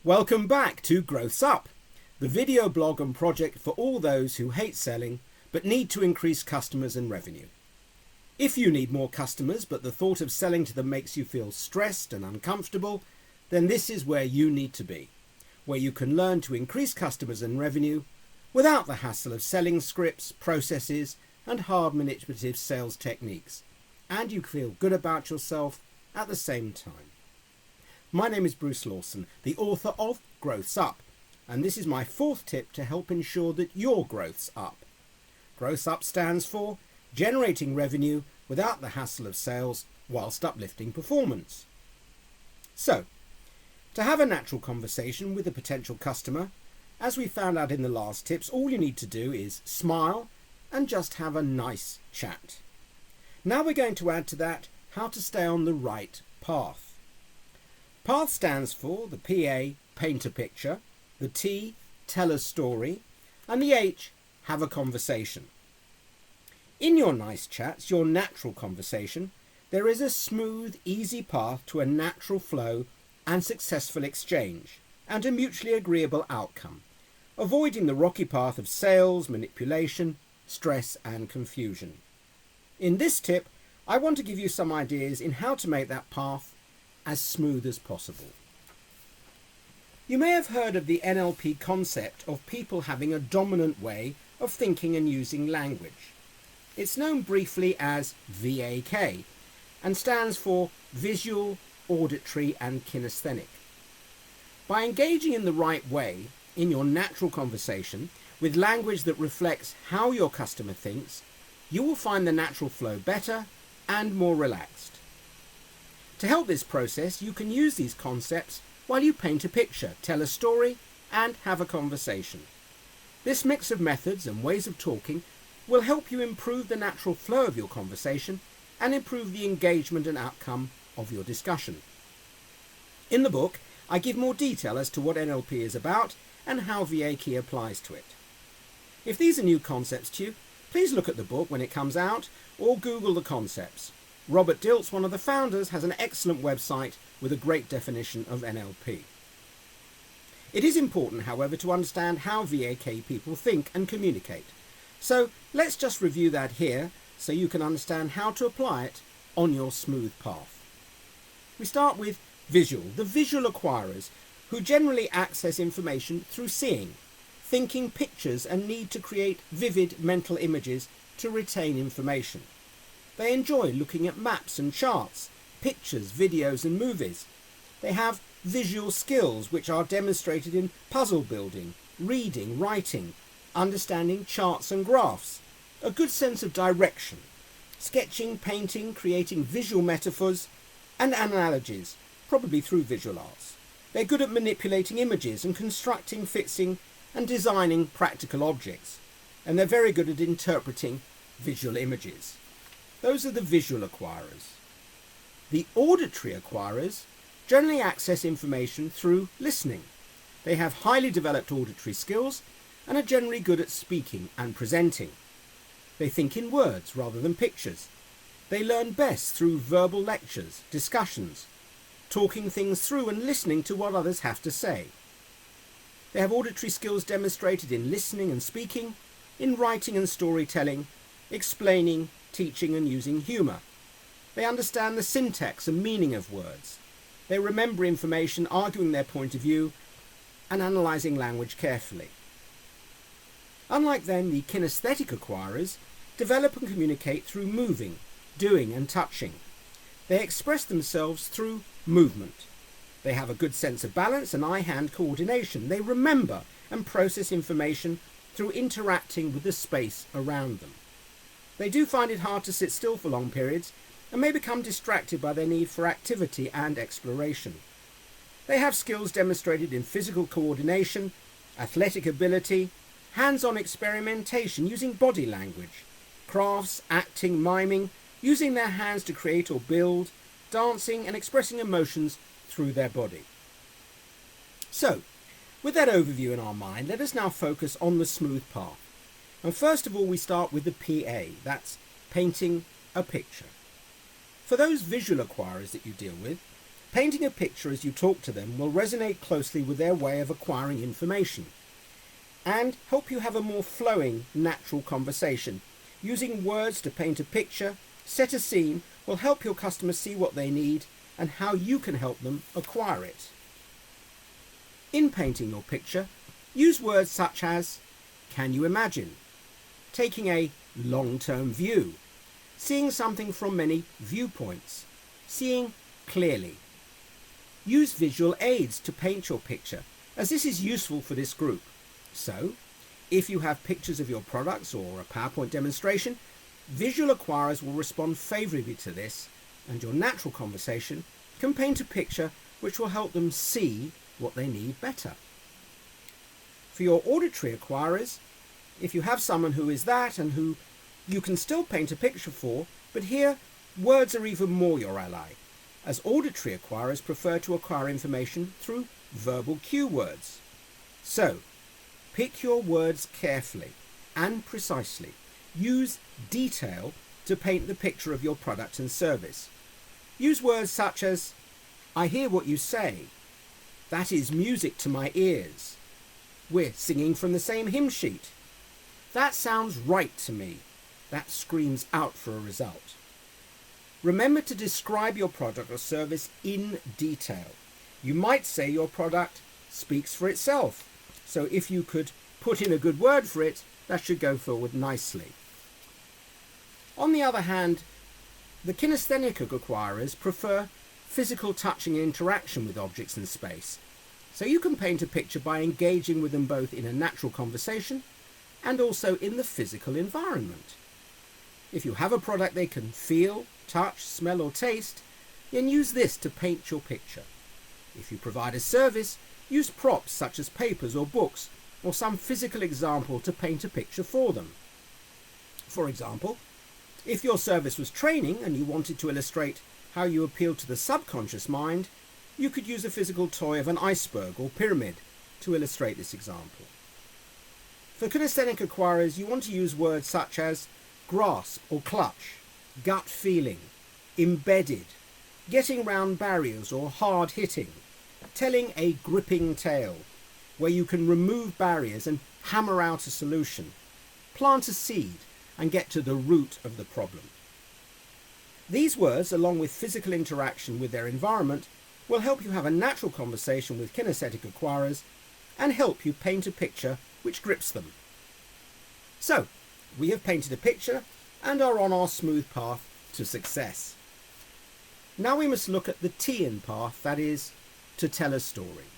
Welcome back to Growthsup, the video blog and project for all those who hate selling but need to increase customers and revenue. If you need more customers but the thought of selling to them makes you feel stressed and uncomfortable, then this is where you need to be, where you can learn to increase customers and revenue without the hassle of selling scripts, processes and hard manipulative sales techniques, and you feel good about yourself at the same time. My name is Bruce Lawson, the author of Growthsup, and this is my fourth tip to help ensure that your growth's up. Growthsup stands for generating revenue without the hassle of sales whilst uplifting performance. So, to have a natural conversation with a potential customer, as we found out in the last tips, all you need to do is smile and just have a nice chat. Now we're going to add to that how to stay on the right path. PATH stands for the P.A. paint a picture, the T, tell a story, and the H, have a conversation. In your nice chats, your natural conversation, there is a smooth, easy path to a natural flow and successful exchange, and a mutually agreeable outcome, avoiding the rocky path of sales, manipulation, stress and confusion. In this tip, I want to give you some ideas in how to make that path as smooth as possible. You may have heard of the NLP concept of people having a dominant way of thinking and using language. It's known briefly as VAK and stands for visual, auditory and kinesthetic. By engaging in the right way in your natural conversation with language that reflects how your customer thinks, you will find the natural flow better and more relaxed. To help this process, you can use these concepts while you paint a picture, tell a story, and have a conversation. This mix of methods and ways of talking will help you improve the natural flow of your conversation and improve the engagement and outcome of your discussion. In the book, I give more detail as to what NLP is about and how VAK applies to it. If these are new concepts to you, please look at the book when it comes out or Google the concepts. Robert Dilts, one of the founders, has an excellent website with a great definition of NLP. It is important, however, to understand how VAK people think and communicate. So let's just review that here so you can understand how to apply it on your smooth path. We start with visual, the visual acquirers, who generally access information through seeing, thinking pictures and need to create vivid mental images to retain information. They enjoy looking at maps and charts, pictures, videos and movies. They have visual skills which are demonstrated in puzzle building, reading, writing, understanding charts and graphs, a good sense of direction, sketching, painting, creating visual metaphors and analogies, probably through visual arts. They're good at manipulating images and constructing, fixing and designing practical objects, and they're very good at interpreting visual images. Those are the visual acquirers. The auditory acquirers generally access information through listening. They have highly developed auditory skills and are generally good at speaking and presenting. They think in words rather than pictures. They learn best through verbal lectures, discussions, talking things through and listening to what others have to say. They have auditory skills demonstrated in listening and speaking, in writing and storytelling, explaining, teaching and using humour. They understand the syntax and meaning of words. They remember information, arguing their point of view and analysing language carefully. Unlike them, the kinesthetic acquirers develop and communicate through moving, doing and touching. They express themselves through movement. They have a good sense of balance and eye-hand coordination. They remember and process information through interacting with the space around them. They do find it hard to sit still for long periods and may become distracted by their need for activity and exploration. They have skills demonstrated in physical coordination, athletic ability, hands-on experimentation using body language, crafts, acting, miming, using their hands to create or build, dancing and expressing emotions through their body. So, with that overview in our mind, let us now focus on the smooth path. And first of all, we start with the PA, that's painting a picture. For those visual acquirers that you deal with, Painting a picture as you talk to them will resonate closely with their way of acquiring information and help you have a more flowing, natural conversation. Using words to paint a picture, set a scene, will help your customers see what they need and how you can help them acquire it. In painting your picture, use words such as, can you imagine? Taking a long-term view, seeing something from many viewpoints, seeing clearly. Use visual aids to paint your picture, as this is useful for this group. So, if you have pictures of your products or a PowerPoint demonstration, visual acquirers will respond favourably to this, and your natural conversation can paint a picture which will help them see what they need better. For your auditory acquirers, if you have someone who is that and who you can still paint a picture for, but here words are even more your ally, as auditory acquirers prefer to acquire information through verbal cue words. So, pick your words carefully and precisely. Use detail to paint the picture of your product and service. Use words such as, I hear what you say. That is music to my ears. We're singing from the same hymn sheet. That sounds right to me. That screams out for a result. Remember to describe your product or service in detail. You might say your product speaks for itself. So if you could put in a good word for it, that should go forward nicely. On the other hand, the kinesthetic acquirers prefer physical touching and interaction with objects in space. So you can paint a picture by engaging with them both in a natural conversation and also in the physical environment. If you have a product they can feel, touch, smell or taste, then use this to paint your picture. If you provide a service, use props such as papers or books or some physical example to paint a picture for them. For example, if your service was training and you wanted to illustrate how you appeal to the subconscious mind, you could use a physical toy of an iceberg or pyramid to illustrate this example. For kinesthetic acquirers, you want to use words such as grasp or clutch, gut feeling, embedded, getting round barriers or hard hitting, telling a gripping tale, where you can remove barriers and hammer out a solution, plant a seed and get to the root of the problem. These words, along with physical interaction with their environment, will help you have a natural conversation with kinesthetic acquirers and help you paint a picture which grips them. So, we have painted a picture and are on our smooth path to success. Now we must look at the T in path, that is, to tell a story.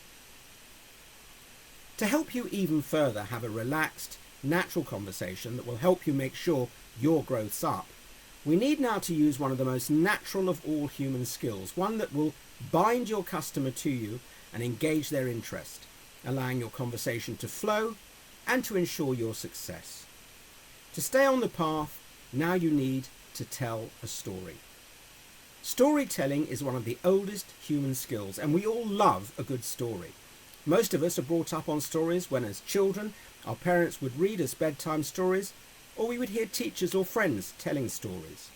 To help you even further have a relaxed, natural conversation that will help you make sure your growth's up, we need now to use one of the most natural of all human skills, one that will bind your customer to you and engage their interest, allowing your conversation to flow and to ensure your success. To stay on the path, now you need to tell a story. Storytelling is one of the oldest human skills, and we all love a good story. Most of us are brought up on stories when, as children, our parents would read us bedtime stories, or we would hear teachers or friends telling stories.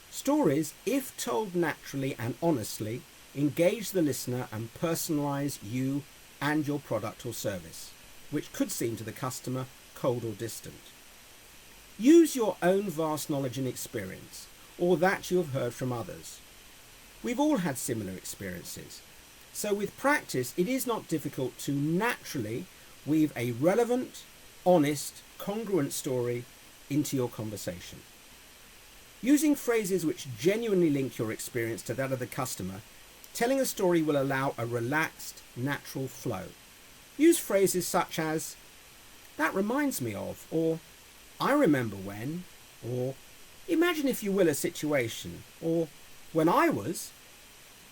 Stories, if told naturally and honestly, engage the listener and personalise you and your product or service, which could seem to the customer cold or distant. Use your own vast knowledge and experience, or that you have heard from others. We've all had similar experiences, so with practice it is not difficult to naturally weave a relevant, honest, congruent story into your conversation. Using phrases which genuinely link your experience to that of the customer, telling a story will allow a relaxed, natural flow. Use phrases such as, that reminds me of, or I remember when, or imagine if you will a situation, or when I was,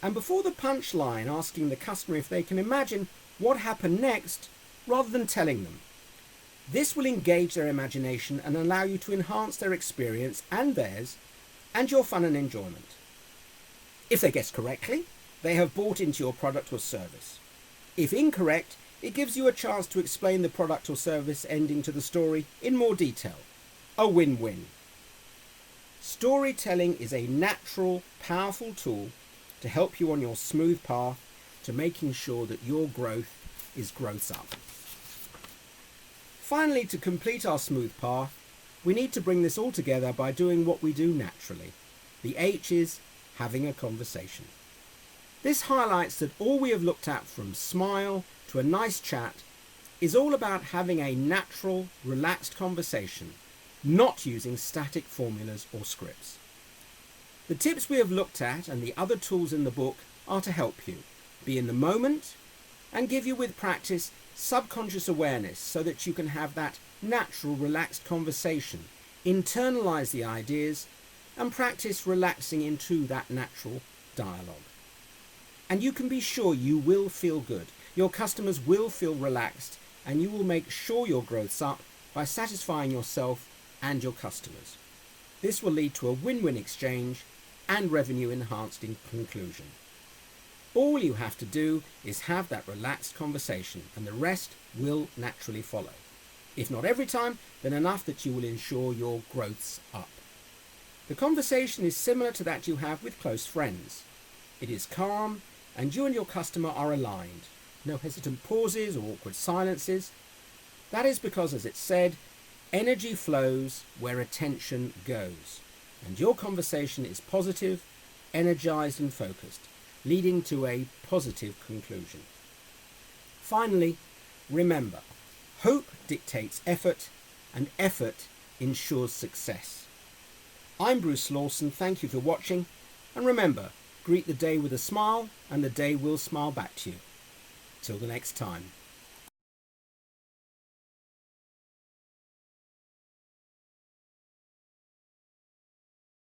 and before the punchline asking the customer if they can imagine what happened next rather than telling them. This will engage their imagination and allow you to enhance their experience and theirs and your fun and enjoyment. If they guess correctly, they have bought into your product or service. If incorrect, it gives you a chance to explain the product or service ending to the story in more detail. A win-win. Storytelling is a natural, powerful tool to help you on your smooth path to making sure that your growth is growths up. Finally, to complete our smooth path, we need to bring this all together by doing what we do naturally. The H is having a conversation. This highlights that all we have looked at, from smile to a nice chat, is all about having a natural, relaxed conversation, not using static formulas or scripts. The tips we have looked at and the other tools in the book are to help you be in the moment and give you, with practice, subconscious awareness so that you can have that natural, relaxed conversation, internalize the ideas and practice relaxing into that natural dialogue. And you can be sure you will feel good. Your customers will feel relaxed, and you will make sure your growth's up by satisfying yourself and your customers. This will lead to a win-win exchange and revenue enhanced in conclusion. All you have to do is have that relaxed conversation, and the rest will naturally follow. If not every time, then enough that you will ensure your growth's up. The conversation is similar to that you have with close friends. It is calm, and you and your customer are aligned. No hesitant pauses or awkward silences. That is because, as it's said, energy flows where attention goes. And your conversation is positive, energized and focused, leading to a positive conclusion. Finally, remember, hope dictates effort, and effort ensures success. I'm Bruce Lawson, thank you for watching, and remember, greet the day with a smile, and the day will smile back to you. Till the next time.